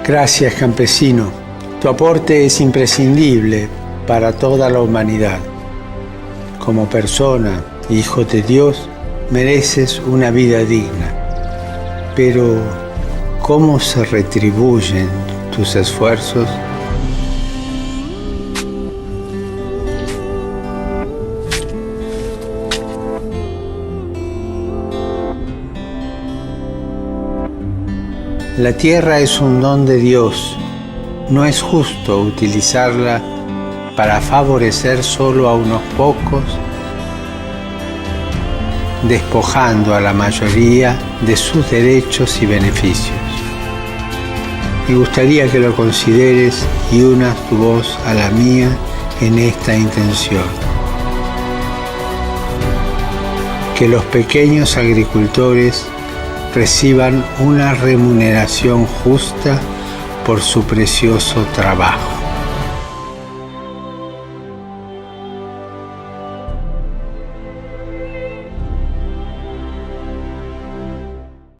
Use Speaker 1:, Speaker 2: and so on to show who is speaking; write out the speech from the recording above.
Speaker 1: Gracias, campesino. Tu aporte es imprescindible para toda la humanidad. Como persona, hijo de Dios, mereces una vida digna. Pero, ¿cómo se retribuyen tus esfuerzos? La tierra es un don de Dios. No es justo utilizarla para favorecer solo a unos pocos, despojando a la mayoría de sus derechos y beneficios. Me gustaría que lo consideres y unas tu voz a la mía en esta intención. Que los pequeños agricultores reciban una remuneración justa por su precioso trabajo.